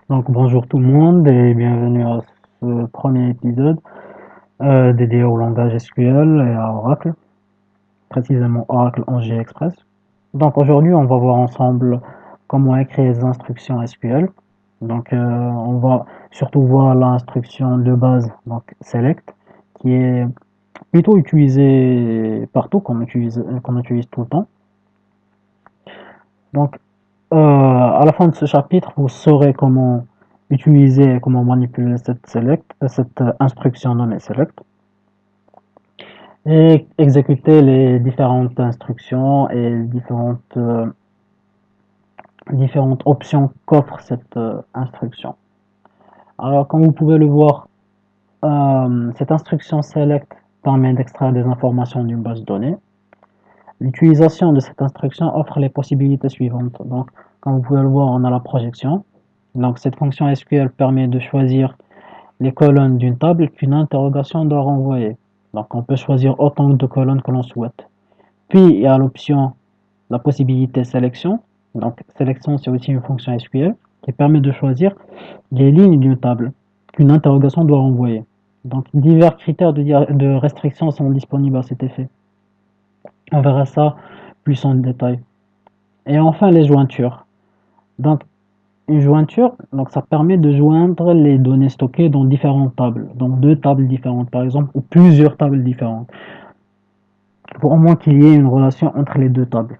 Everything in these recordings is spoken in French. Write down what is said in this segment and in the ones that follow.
Donc bonjour tout le monde et bienvenue à ce premier épisode dédié au langage SQL et à Oracle, précisément Oracle Angers Express. Donc aujourd'hui on va voir ensemble comment écrire les instructions SQL. Donc on va surtout voir l'instruction de base, donc select, qui est plutôt utilisée partout, qu'on utilise tout le temps. Donc à la fin de ce chapitre, vous saurez comment utiliser et comment manipuler cette instruction nommée select et exécuter les différentes instructions et différentes options qu'offre cette instruction. Alors, comme vous pouvez le voir, cette instruction select permet d'extraire des informations d'une base de données. L'utilisation de cette instruction offre les possibilités suivantes. Donc, comme vous pouvez le voir, on a la projection. Donc, cette fonction SQL permet de choisir les colonnes d'une table qu'une interrogation doit renvoyer. Donc, on peut choisir autant de colonnes que l'on souhaite. Puis, il y a l'option, la possibilité sélection. Donc, sélection, c'est aussi une fonction SQL qui permet de choisir les lignes d'une table qu'une interrogation doit renvoyer. Donc, divers critères de restriction sont disponibles à cet effet. On verra ça plus en détail. Et enfin, les jointures. Donc, une jointure, donc ça permet de joindre les données stockées dans différentes tables, donc deux tables différentes par exemple, ou plusieurs tables différentes, pour au moins qu'il y ait une relation entre les deux tables.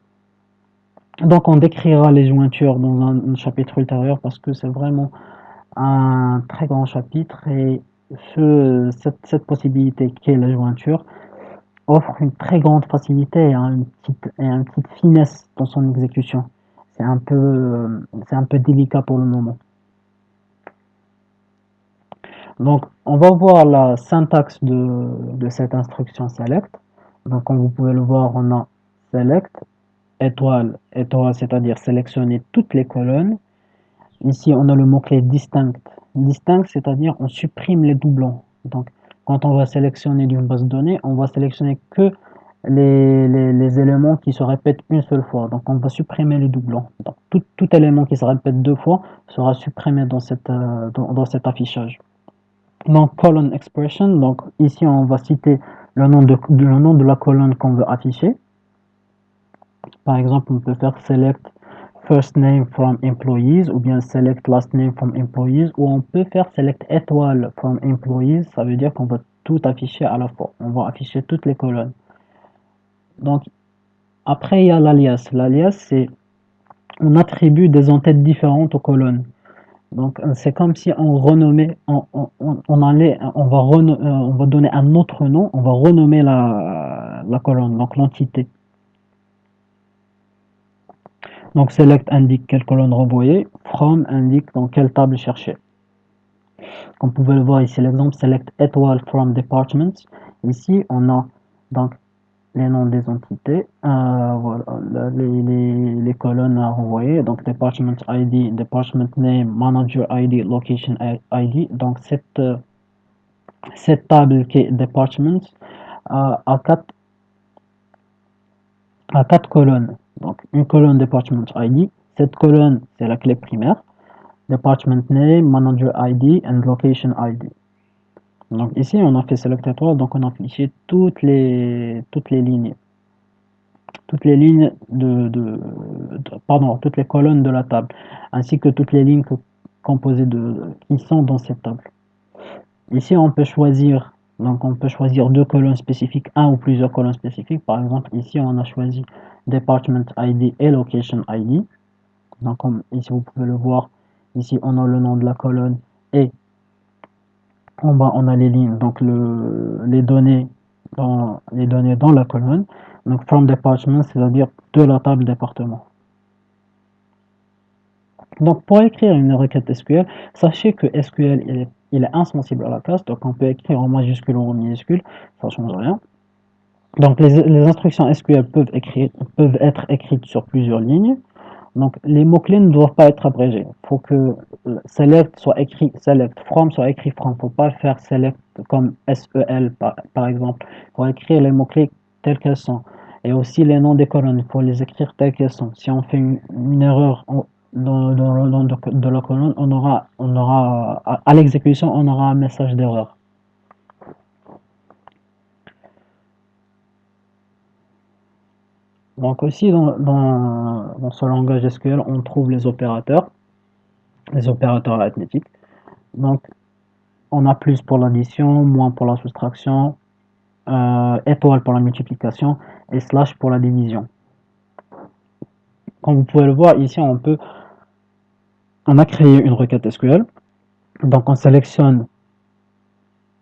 Donc on décrira les jointures dans un chapitre ultérieur parce que c'est vraiment un très grand chapitre et cette possibilité qu'est la jointure offre une très grande facilité et une petite finesse dans son exécution. C'est un peu délicat pour le moment. Donc, on va voir la syntaxe de cette instruction select. Donc, comme vous pouvez le voir, on a select, étoile, étoile, c'est-à-dire sélectionner toutes les colonnes. Ici, on a le mot-clé distinct. Distinct, c'est-à-dire on supprime les doublons. Donc, quand on va sélectionner d'une base de données, on va sélectionner que les éléments qui se répètent une seule fois. Donc, on va supprimer les doublons. Donc, tout élément qui se répète deux fois sera supprimé dans cet affichage. Donc, column expression, donc ici on va citer le nom de la colonne qu'on veut afficher. Par exemple, on peut faire select first name from employees ou bien select last name from employees ou on peut faire select étoile from employees. Ça veut dire qu'on va tout afficher à la fois. On va afficher toutes les colonnes. Donc, après il y a l'alias. L'alias, c'est on attribue des entêtes différentes aux colonnes. Donc, c'est comme si on renommait, on va donner un autre nom, on va renommer la colonne, donc l'entité. Donc, select indique quelle colonne renvoyer, from indique dans quelle table chercher. Comme vous pouvez le voir ici, l'exemple select étoile from departments. Ici, on a donc les noms des entités, voilà, les colonnes à renvoyer, donc department ID, department name, manager ID, location ID. Donc, cette table qui est department a quatre colonnes. Donc, une colonne department ID. Cette colonne, c'est la clé primaire. Department name, manager ID and location ID. Donc, ici, on a fait select étoile, donc on a affiché toutes les lignes. Toutes les lignes pardon, toutes les colonnes de la table, ainsi que toutes les lignes composées qui sont dans cette table. Ici, on peut choisir deux colonnes spécifiques, un ou plusieurs colonnes spécifiques. Par exemple, ici, on a choisi Department ID et Location ID. Donc, comme ici, vous pouvez le voir, ici, on a le nom de la colonne et en bas, on a les lignes, donc les données dans la colonne. Donc, from department, c'est-à-dire de la table département. Donc, pour écrire une requête SQL, sachez que SQL il est insensible à la classe, donc on peut écrire en majuscule ou en minuscule, ça ne change rien. Donc, les instructions SQL peuvent être écrites sur plusieurs lignes. Donc, les mots-clés ne doivent pas être abrégés. Il faut que select soit écrit select, from soit écrit from. Il ne faut pas faire select comme SEL par exemple. Il faut écrire les mots-clés tels qu'elles sont. Et aussi les noms des colonnes, il faut les écrire tels qu'elles sont. Si on fait une erreur de la colonne, à l'exécution, on aura un message d'erreur. Donc aussi, dans ce langage SQL, on trouve les opérateurs arithmétiques. Donc, on a plus pour l'addition, moins pour la soustraction, étoile pour la multiplication et slash pour la division. Comme vous pouvez le voir ici, on a créé une requête SQL. Donc on sélectionne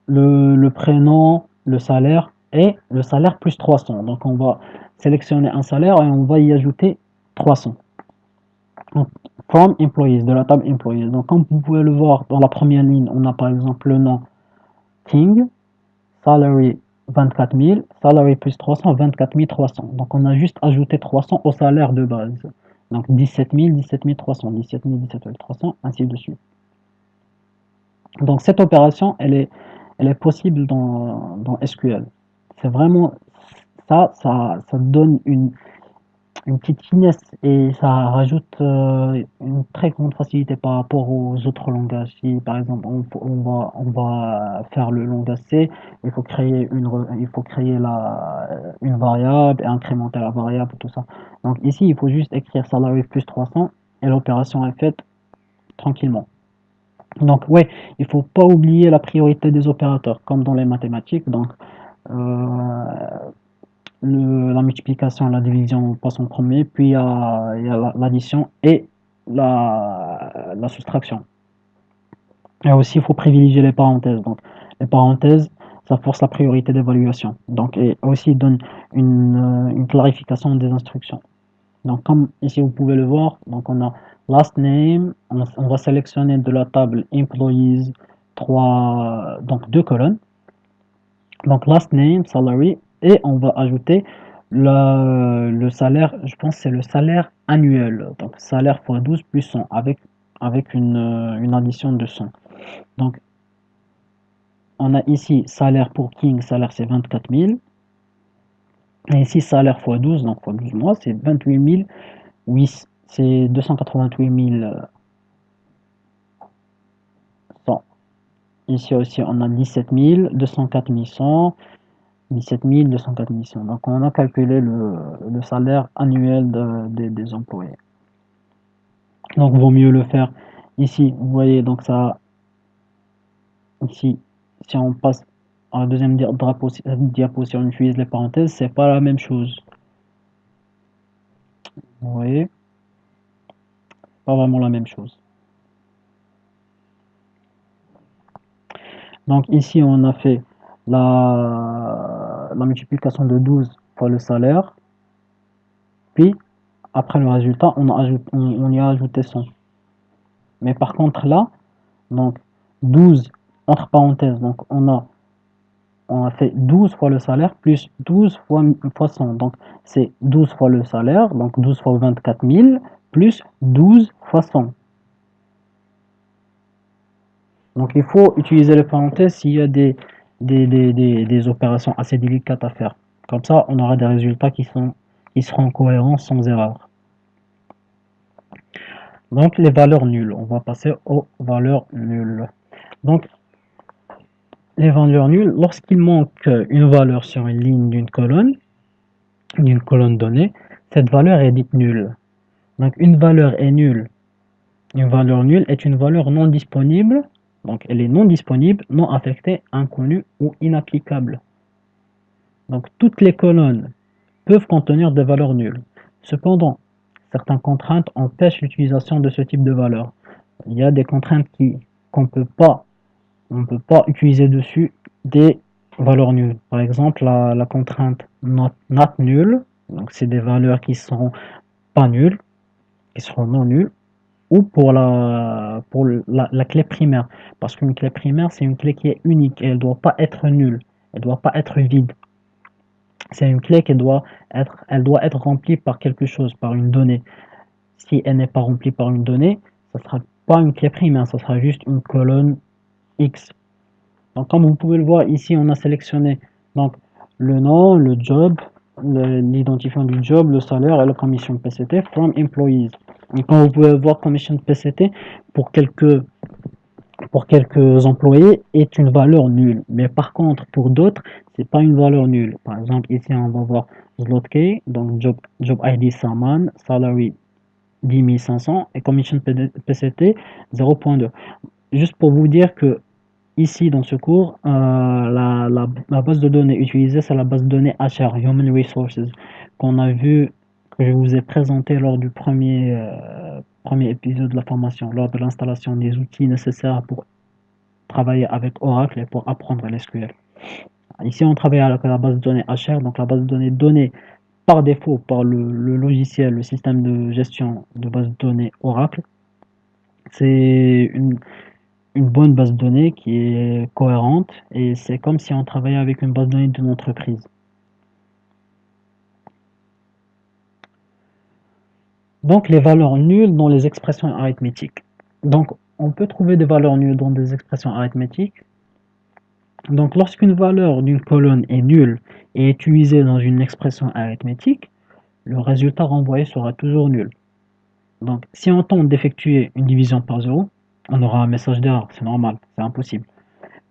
le prénom, le salaire et le salaire plus 300. Donc on va sélectionner un salaire et on va y ajouter 300. Donc, from employees, de la table employees. Donc comme vous pouvez le voir dans la première ligne, on a par exemple le nom King, salary 24 000, salary plus 300, 24 300. Donc on a juste ajouté 300 au salaire de base. Donc 17 000, 17 300, 17 000, 17 300, ainsi de suite. Donc cette opération, elle est possible dans SQL. C'est vraiment ça donne une petite finesse et ça rajoute une très grande facilité par rapport aux autres langages. Si par exemple on va faire le langage C, il faut créer une variable et incrémenter la variable, tout ça. Donc ici, il faut juste écrire salary plus 300 et l'opération est faite tranquillement. Donc ouais, il faut pas oublier la priorité des opérateurs, comme dans les mathématiques. Donc euh, la multiplication et la division passent en premier, puis il y a l'addition et la soustraction. Et aussi, il faut privilégier les parenthèses. Donc les parenthèses, ça force la priorité d'évaluation. Donc et aussi donne une clarification des instructions. Donc comme ici vous pouvez le voir, donc on a last name, on va sélectionner de la table employees donc deux colonnes. Donc last name, salary, et on va ajouter le salaire, je pense que c'est le salaire annuel. Donc salaire fois 12 plus 100 avec une addition de 100. Donc on a ici salaire pour King, salaire c'est 24 000. Et ici salaire fois 12, donc fois 12 mois, c'est 28 000. Oui, c'est 288 100. Ici aussi, on a 17 000, 204 100, 17 000, 204 100. Donc, on a calculé le salaire annuel des employés. Donc, vaut mieux le faire ici. Vous voyez, donc ça, ici, si on passe à la deuxième diapo, si on utilise les parenthèses, c'est pas la même chose. Vous voyez, pas vraiment la même chose. Donc ici, on a fait la multiplication de 12 fois le salaire. Puis, après le résultat, on y a ajouté 100. Mais par contre là, donc 12 entre parenthèses, donc on a fait 12 fois le salaire plus 12 fois 100. Donc c'est 12 fois le salaire, donc 12 fois 24 000 plus 12 fois 100. Donc il faut utiliser les parenthèses s'il y a des opérations assez délicates à faire. Comme ça, on aura des résultats qui seront cohérents sans erreur. Donc les valeurs nulles, on va passer aux valeurs nulles. Donc les valeurs nulles, lorsqu'il manque une valeur sur une ligne d'une colonne donnée, cette valeur est dite nulle. Donc une valeur est nulle. Une valeur nulle est une valeur non disponible. Donc elle est non disponible, non affectée, inconnue ou inapplicable. Donc toutes les colonnes peuvent contenir des valeurs nulles. Cependant, certaines contraintes empêchent l'utilisation de ce type de valeur. Il y a des contraintes qu'on ne peut pas utiliser dessus des valeurs nulles. Par exemple, la contrainte not nulle, donc c'est des valeurs qui seront pas nulles, qui seront non nulles, ou pour la clé primaire. Parce qu'une clé primaire, c'est une clé qui est unique et elle ne doit pas être nulle, elle ne doit pas être vide. C'est une clé qui elle doit être remplie par quelque chose, par une donnée. Si elle n'est pas remplie par une donnée, ça ne sera pas une clé primaire, ça sera juste une colonne X. Donc comme vous pouvez le voir ici, on a sélectionné donc le nom, le job, l'identifiant du job, le salaire et la commission PCT from employees. Et comme vous pouvez voir, commission PCT pour quelques employés est une valeur nulle. Mais par contre, pour d'autres, c'est pas une valeur nulle. Par exemple, ici, on va voir Zlotkey, donc job ID Saman, salary 10 500 et commission PCT 0.2. Juste pour vous dire que ici, dans ce cours, la base de données utilisée, c'est la base de données HR, Human Resources, qu'on a vu, que je vous ai présenté lors du premier épisode de la formation, lors de l'installation des outils nécessaires pour travailler avec Oracle et pour apprendre l'SQL. Ici, on travaille avec la base de données HR, donc la base de données donnée par défaut par le logiciel, le système de gestion de base de données Oracle. C'est une bonne base de données qui est cohérente et c'est comme si on travaillait avec une base de données d'une entreprise. Donc, les valeurs nulles dans les expressions arithmétiques. Donc, on peut trouver des valeurs nulles dans des expressions arithmétiques. Donc, lorsqu'une valeur d'une colonne est nulle et est utilisée dans une expression arithmétique, le résultat renvoyé sera toujours nul. Donc, si on tente d'effectuer une division par 0, on aura un message d'erreur, c'est normal, c'est impossible.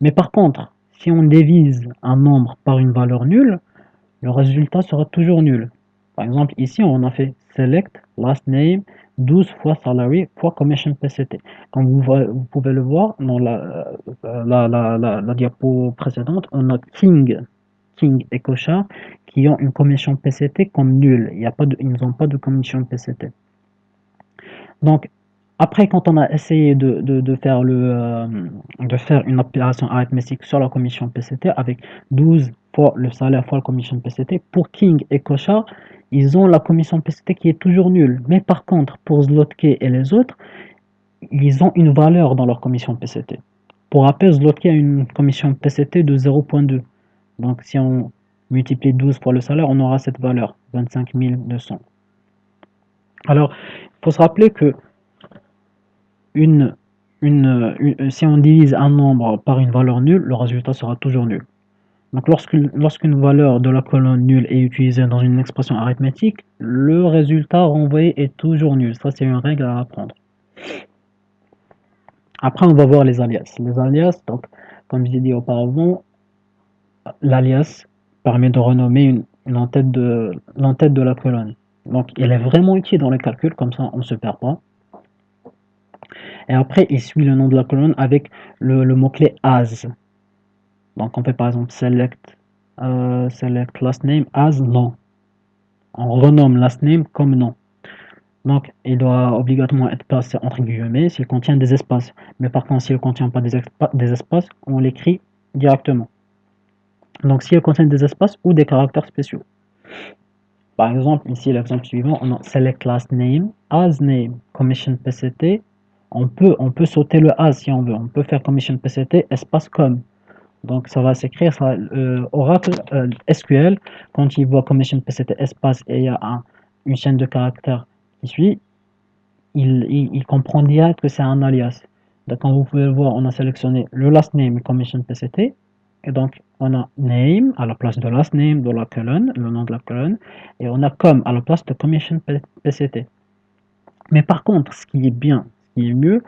Mais par contre, si on divise un nombre par une valeur nulle, le résultat sera toujours nul. Par exemple, ici, on a fait select last name 12 fois salary fois commission PCT. Comme vous pouvez le voir dans la diapo précédente, on a King et Cochard qui ont une commission PCT comme nulle. Ils n'ont pas de commission PCT. Donc, après, quand on a essayé de faire de faire une opération arithmétique sur la commission PCT avec 12 fois le salaire fois la commission PCT, pour King et Cochard, ils ont la commission PCT qui est toujours nulle. Mais par contre, pour Zlotkey et les autres, ils ont une valeur dans leur commission PCT. Pour rappel, Zlotkey a une commission PCT de 0.2. Donc, si on multiplie 12 fois le salaire, on aura cette valeur, 25 200. Alors, il faut se rappeler que si on divise un nombre par une valeur nulle, le résultat sera toujours nul. Donc lorsqu'une valeur de la colonne nulle est utilisée dans une expression arithmétique, le résultat renvoyé est toujours nul. Ça, c'est une règle à apprendre. Après, on va voir les alias. Les alias, donc, comme je l'ai dit auparavant, l'alias permet de renommer l'entête de la colonne. Donc, il est vraiment utile dans le calcul, comme ça on ne se perd pas. Et après, il suit le nom de la colonne avec le mot-clé as. Donc, on fait par exemple select last name as non. On renomme last name comme nom. Donc, il doit obligatoirement être placé entre guillemets s'il contient des espaces. Mais par contre, s'il ne contient pas des espaces, on l'écrit directement. Donc, s'il contient des espaces ou des caractères spéciaux. Par exemple, ici, l'exemple suivant, on a select last name as name commission PCT. On peut sauter le as si on veut. On peut faire commission PCT espace comme. Donc ça va s'écrire Oracle SQL. Quand il voit commission PCT espace et il y a une chaîne de caractères qui suit, il comprend direct que c'est un alias. Donc comme vous pouvez le voir, on a sélectionné le last name commission PCT. Et donc on a name à la place de last name de la colonne, le nom de la colonne, et on a com à la place de commission PCT. Mais par contre, ce qui est bien, ce qui est mieux,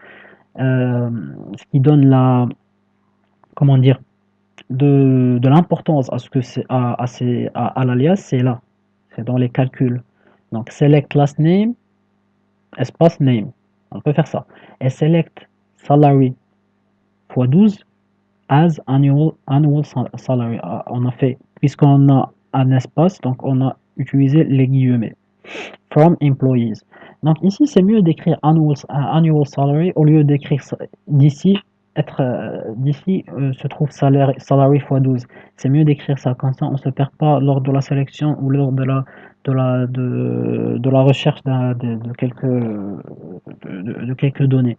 ce qui donne comment dire, de l'importance à ce que c'est à l'alias, c'est là, c'est dans les calculs. Donc select last name espace name, on peut faire ça. Et select salary fois 12 as annual salary. On a fait, puisqu'on a un espace, donc on a utilisé les guillemets. From employees. Donc ici, c'est mieux d'écrire annual salary au lieu d'écrire d'ici se trouve salary fois 12. C'est mieux d'écrire ça, comme ça on ne se perd pas lors de la sélection ou lors de la recherche de quelques données.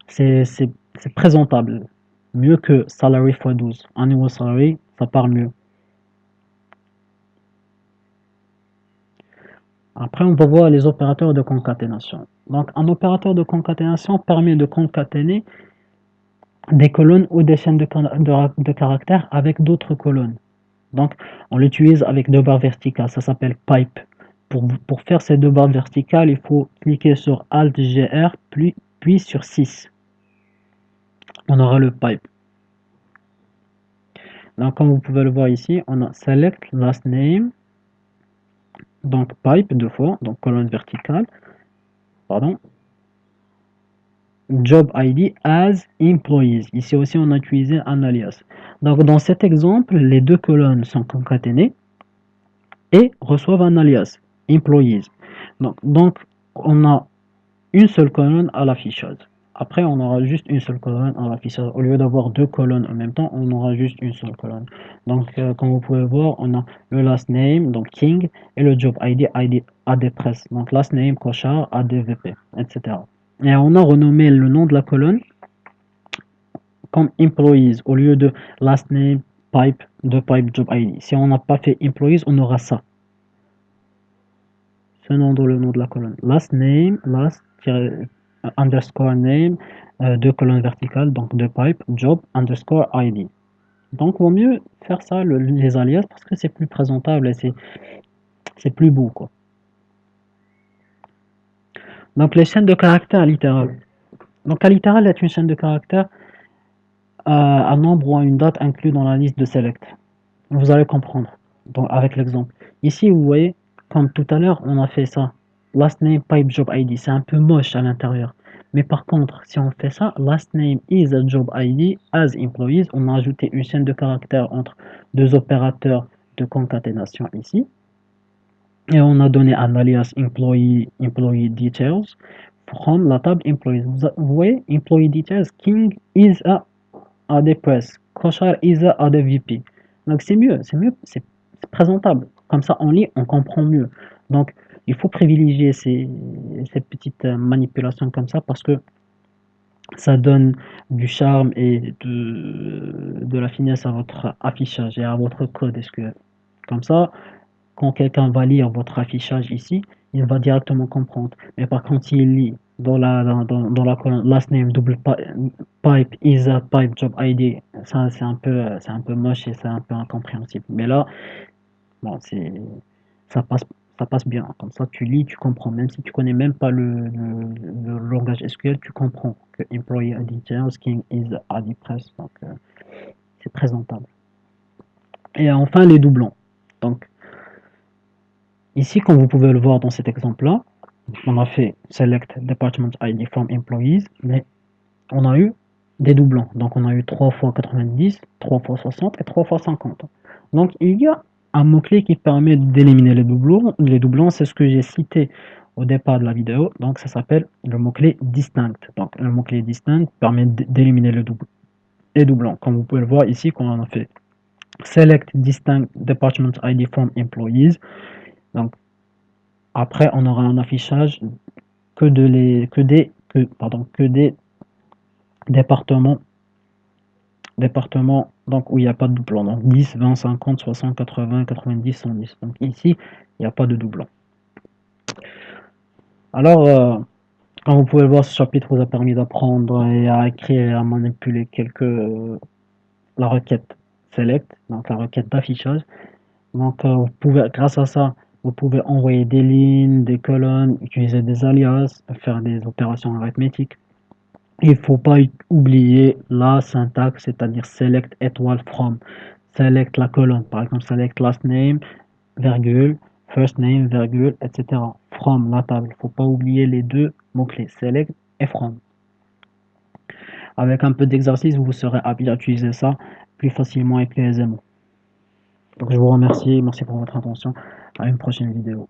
C'est présentable. Mieux que salary fois 12. Annual salary, ça part mieux. Après, on va voir les opérateurs de concaténation. Donc, un opérateur de concaténation permet de concaténer des colonnes ou des chaînes de caractères avec d'autres colonnes. Donc, on l'utilise avec deux barres verticales, ça s'appelle pipe. pour faire ces deux barres verticales, il faut cliquer sur Alt GR, puis sur 6. On aura le pipe. Donc, comme vous pouvez le voir ici, on a Select Last Name, donc pipe deux fois, donc colonne verticale, pardon, Job ID as employees. Ici aussi, on a utilisé un alias. Donc, dans cet exemple, les deux colonnes sont concaténées et reçoivent un alias, employees. Donc, on a une seule colonne à l'affichage. Après, on aura juste une seule colonne à l'affichage. Au lieu d'avoir deux colonnes en même temps, on aura juste une seule colonne. Donc, comme vous pouvez voir, on a le last name, donc King, et le job ID, ID ADPress. Donc, last name, Cochard, ADVP, etc. Et on a renommé le nom de la colonne comme employees au lieu de last name, pipe, de pipe, job ID. Si on n'a pas fait employees, on aura ça. Ce nom dans le nom de la colonne. Last name, last underscore name, deux colonnes verticales, donc deux pipes, job underscore ID. Donc, vaut mieux faire ça, les alias, parce que c'est plus présentable et c'est plus beau, quoi. Donc, les chaînes de caractères littérales. Donc, un littéral est une chaîne de caractères un nombre ou à une date inclus dans la liste de select. Vous allez comprendre donc, avec l'exemple. Ici, vous voyez, comme tout à l'heure, on a fait ça. Last name, pipe, job ID. C'est un peu moche à l'intérieur. Mais par contre, si on fait ça, last name is a job ID as employees, on a ajouté une chaîne de caractères entre deux opérateurs de concaténation ici. Et on a donné un alias employee details from la table employees. Vous voyez, employee details, King is a ADPress, Kochar is a ADVP. Donc c'est mieux, c'est présentable. Comme ça, on lit, on comprend mieux. Donc, il faut privilégier ces petites manipulations comme ça parce que ça donne du charme et de la finesse à votre affichage et à votre code SQL. Comme ça, quand quelqu'un va lire votre affichage ici, il va directement comprendre. Mais par contre, s'il lit dans la colonne last name double pipe is a pipe job ID, ça c'est un peu moche et c'est un peu incompréhensible. Mais là, bon, ça passe ça passe bien. Comme ça, tu lis, tu comprends. Même si tu connais même pas le langage SQL, tu comprends que employee details king is ADPress. Donc, c'est présentable. Et enfin, les doublons. Donc, ici, comme vous pouvez le voir dans cet exemple-là, on a fait Select Department ID from Employees, mais on a eu des doublons. Donc on a eu 3 fois 90, 3 fois 60 et 3 fois 50. Donc il y a un mot-clé qui permet d'éliminer les doublons. Les doublons, c'est ce que j'ai cité au départ de la vidéo. Donc ça s'appelle le mot-clé distinct. Donc le mot-clé distinct permet d'éliminer les doublons. Comme vous pouvez le voir ici, quand on a fait Select Distinct Department ID from Employees, donc après, on aura un affichage que des départements, donc où il n'y a pas de doublon. Donc 10, 20, 50, 60, 80, 90, 110. Donc ici, il n'y a pas de doublon. Alors, comme vous pouvez le voir, ce chapitre vous a permis d'apprendre et à écrire et à manipuler la requête select, donc la requête d'affichage. Donc, vous pouvez, grâce à ça, vous pouvez envoyer des lignes, des colonnes, utiliser des alias, faire des opérations arithmétiques. Il ne faut pas oublier la syntaxe, c'est-à-dire select étoile from. Select la colonne, par exemple, select last name, virgule, first name, virgule, etc. From, la table. Il ne faut pas oublier les deux mots-clés, select et from. Avec un peu d'exercice, vous serez habile à utiliser ça plus facilement et plus aisément. Donc je vous remercie, merci pour votre attention. À une prochaine vidéo.